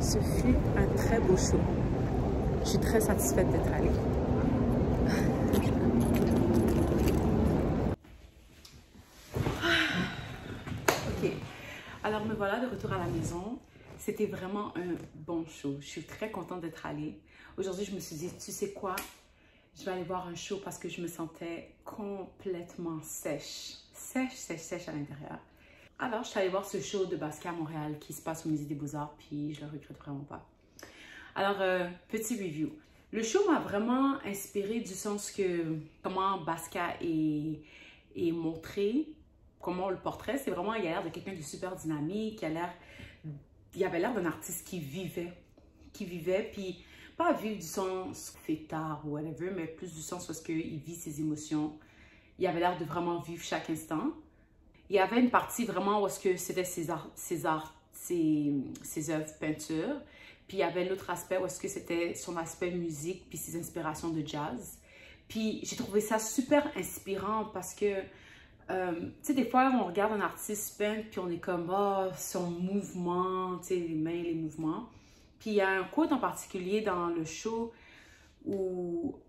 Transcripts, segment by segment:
Ce fut un très beau show. Je suis très satisfaite d'être allée. Ok, alors me voilà de retour à la maison. C'était vraiment un bon show. Je suis très contente d'être allée. Aujourd'hui, je me suis dit, tu sais quoi? Je vais aller voir un show parce que je me sentais complètement sèche. Sèche à l'intérieur. Alors, je suis allée voir ce show de Basquiat à Montréal qui se passe au Musée des Beaux-Arts, puis je le regrette vraiment pas. Alors, petit review. Le show m'a vraiment inspirée du sens que comment Basquiat est montré, comment on le portrait, c'est vraiment, il a l'air de quelqu'un de super dynamique, il avait l'air d'un artiste qui vivait, puis pas vivre du sens fêtard ou whatever, mais plus du sens parce qu'il vit ses émotions. Il avait l'air de vraiment vivre chaque instant. Il y avait une partie vraiment où est-ce que c'était ses œuvres peinture. Puis il y avait l'autre aspect où est-ce que c'était son aspect musique puis ses inspirations de jazz. Puis j'ai trouvé ça super inspirant parce que, tu sais, des fois on regarde un artiste peindre puis on est comme, oh, son mouvement, tu sais, les mains, les mouvements. Puis il y a un quote en particulier dans le show où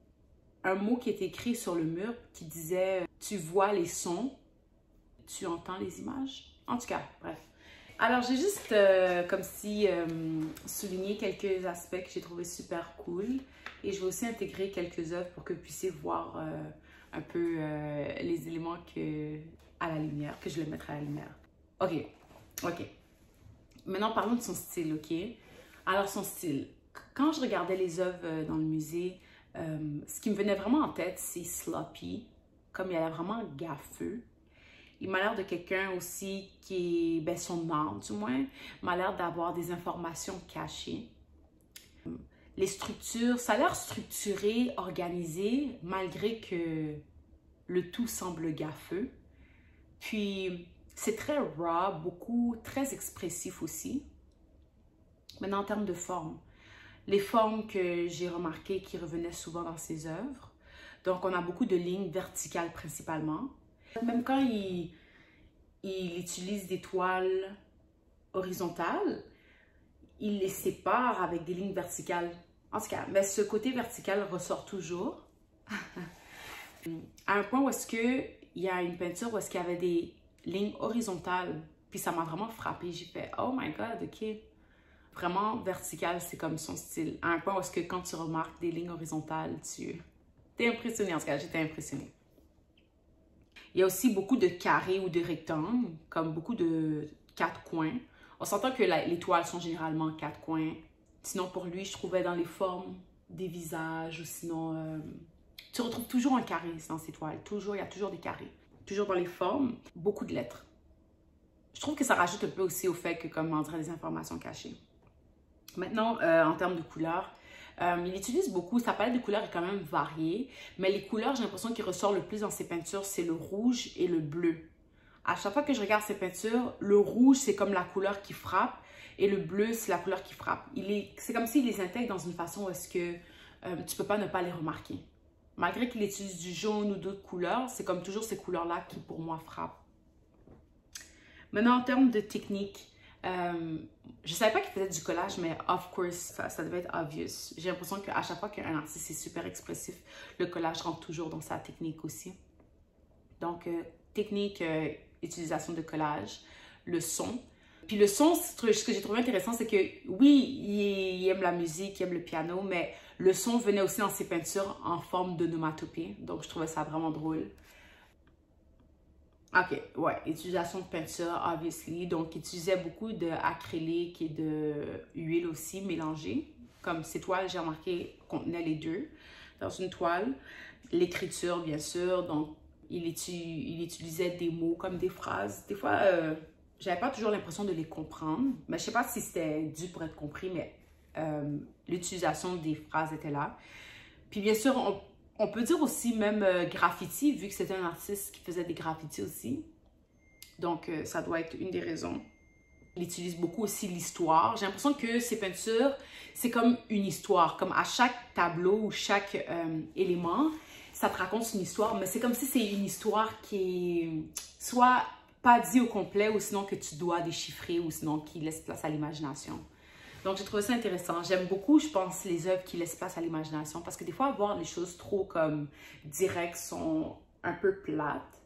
un mot qui est écrit sur le mur qui disait « Tu vois les sons ». Tu entends les images? En tout cas, bref. Alors, j'ai juste comme si souligné quelques aspects que j'ai trouvé super cool. Et je vais aussi intégrer quelques œuvres pour que vous puissiez voir un peu les éléments à la lumière, que je vais mettre à la lumière. Ok. Maintenant, parlons de son style, ok? Alors, son style. Quand je regardais les œuvres dans le musée, ce qui me venait vraiment en tête, c'est sloppy. Comme il a l'air vraiment gaffeux. Il m'a l'air de quelqu'un aussi qui est, ben son art du moins, m'a l'air d'avoir des informations cachées. Les structures, ça a l'air structuré, organisé, malgré que le tout semble gaffeux. Puis, c'est très raw, très expressif aussi. Maintenant, en termes de forme, les formes que j'ai remarquées qui revenaient souvent dans ses œuvres. Donc, on a beaucoup de lignes verticales principalement. Même quand il utilise des toiles horizontales, il les sépare avec des lignes verticales. En tout cas, mais ce côté vertical ressort toujours. À un point où est-ce qu'il y a une peinture où est-ce qu'il y avait des lignes horizontales, puis ça m'a vraiment frappée. J'ai fait « Oh my God, ok ». Vraiment vertical, c'est comme son style. À un point où est-ce que quand tu remarques des lignes horizontales, t'es impressionné. En tout cas, j'étais impressionnée. Il y a aussi beaucoup de carrés ou de rectangles, comme beaucoup de 4 coins. On s'entend que les toiles sont généralement 4 coins. Sinon, pour lui, je trouvais dans les formes des visages ou sinon... tu retrouves toujours un carré dans ces toiles. Toujours, il y a toujours des carrés. Toujours dans les formes, beaucoup de lettres. Je trouve que ça rajoute un peu aussi au fait que, comme on dirait, des informations cachées. Maintenant, en termes de couleurs, il utilise beaucoup, sa palette de couleurs est quand même variée, mais les couleurs, j'ai l'impression qu'il ressort le plus dans ses peintures, c'est le rouge et le bleu. À chaque fois que je regarde ses peintures, le rouge, c'est comme la couleur qui frappe, et le bleu, c'est la couleur qui frappe. C'est comme s'il les intègre dans une façon où est-ce que tu peux pas ne pas les remarquer. Malgré qu'il utilise du jaune ou d'autres couleurs, c'est comme toujours ces couleurs-là qui, pour moi, frappent. Maintenant, en termes de technique, je savais pas qu'il faisait du collage, mais of course, ça devait être obvious. J'ai l'impression qu'à chaque fois qu'un artiste est super expressif, le collage rentre toujours dans sa technique aussi. Donc, technique, utilisation de collage, le son. Puis le son, ce que j'ai trouvé intéressant, c'est que oui, il aime la musique, il aime le piano, mais le son venait aussi dans ses peintures en forme d'onomatopée. Donc, je trouvais ça vraiment drôle. Ok, ouais, utilisation de peinture, obviously. Donc, il utilisait beaucoup d'acrylique et de huile aussi mélangée. Comme ces toiles, j'ai remarqué, contenaient les deux dans une toile. L'écriture, bien sûr. Donc, il utilisait des mots comme des phrases. Des fois, j'avais pas toujours l'impression de les comprendre. Mais je sais pas si c'était dû pour être compris, mais l'utilisation des phrases était là. Puis, bien sûr, on peut dire aussi même graffiti, vu que c'était un artiste qui faisait des graffitis aussi. Donc, ça doit être une des raisons. Il utilise beaucoup aussi l'histoire. J'ai l'impression que ses peintures, c'est comme une histoire. Comme à chaque tableau ou chaque élément, ça te raconte une histoire. Mais c'est comme si c'est une histoire qui est soit pas dit au complet ou sinon que tu dois déchiffrer ou sinon qui laisse place à l'imagination. Donc, j'ai trouvé ça intéressant. J'aime beaucoup, je pense, les œuvres qui laissent place à l'imagination parce que des fois, voir les choses trop comme directes sont un peu plates.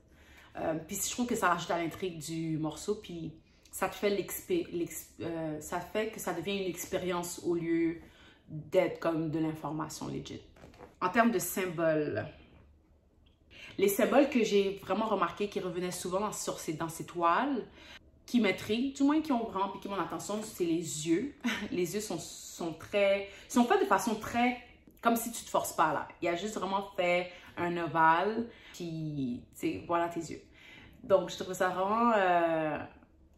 Puis, je trouve que ça rajoute à l'intrigue du morceau. Puis, ça te fait ça fait que ça devient une expérience au lieu d'être comme de l'information legit. En termes de symboles, les symboles que j'ai vraiment remarqué qui revenaient souvent dans ces toiles, qui m'intriguent, du moins qui ont vraiment piqué mon attention, c'est les yeux. Les yeux sont faits de façon très... comme si tu te forces pas là. Il a juste vraiment fait un ovale, puis tu sais, voilà tes yeux. Donc, je trouve ça vraiment...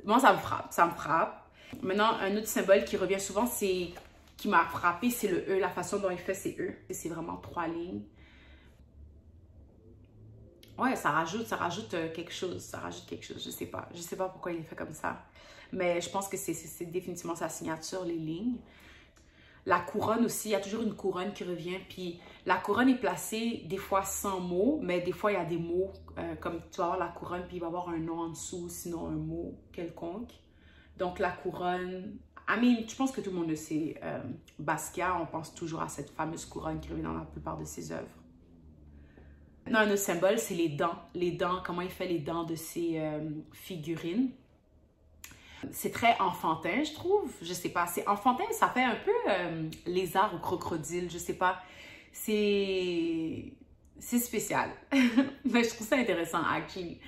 Moi, ça me frappe. Maintenant, un autre symbole qui revient souvent, qui m'a frappé, c'est le E, la façon dont il fait ses E. C'est vraiment 3 lignes. Ouais, ça rajoute quelque chose, je sais pas pourquoi il est fait comme ça, mais je pense que c'est définitivement sa signature, les lignes. La couronne aussi, il y a toujours une couronne qui revient, puis la couronne est placée des fois sans mots, mais des fois il y a des mots, comme tu vas avoir la couronne, puis il va y avoir un nom en dessous, sinon un mot quelconque. Donc la couronne, je pense que tout le monde le sait, Basquiat, on pense toujours à cette fameuse couronne qui revient dans la plupart de ses œuvres. Maintenant, un autre symbole, c'est les dents. Les dents, comment il fait les dents de ses figurines. C'est très enfantin, je trouve. Je sais pas, c'est enfantin, ça fait un peu lézard ou crocodile, je sais pas. C'est spécial. Mais je trouve ça intéressant, actually.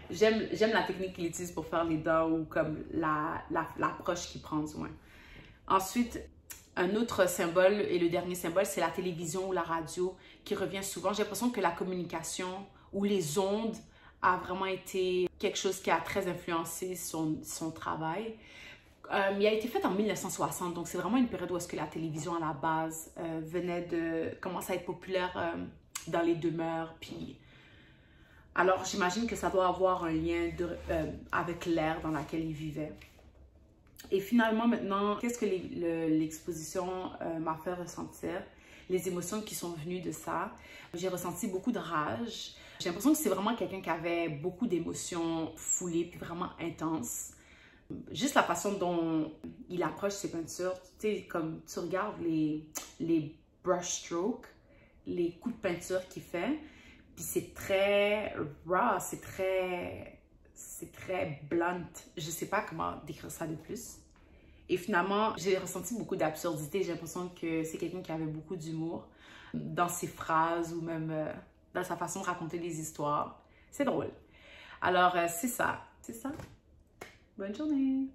J'aime la technique qu'il utilise pour faire les dents ou comme l'approche qu'il prend, du moins. Ensuite, un autre symbole, et le dernier symbole, c'est la télévision ou la radio qui revient souvent. J'ai l'impression que la communication ou les ondes a vraiment été quelque chose qui a très influencé son travail. Il a été fait en 1960, donc c'est vraiment une période où est-ce que la télévision à la base commence à être populaire dans les demeures. Puis, alors j'imagine que ça doit avoir un lien avec l'ère dans laquelle il vivait. Et finalement, maintenant, qu'est-ce que l'exposition m'a fait ressentir? Les émotions qui sont venues de ça. J'ai ressenti beaucoup de rage. J'ai l'impression que c'est vraiment quelqu'un qui avait beaucoup d'émotions foulées puis vraiment intenses. Juste la façon dont il approche ses peintures, tu sais, comme tu regardes les brush strokes, les coups de peinture qu'il fait, puis c'est très raw, c'est très blunt. Je sais pas comment décrire ça de plus. Et finalement, j'ai ressenti beaucoup d'absurdité. J'ai l'impression que c'est quelqu'un qui avait beaucoup d'humour dans ses phrases ou même dans sa façon de raconter les histoires. C'est drôle. Alors, c'est ça. Bonne journée!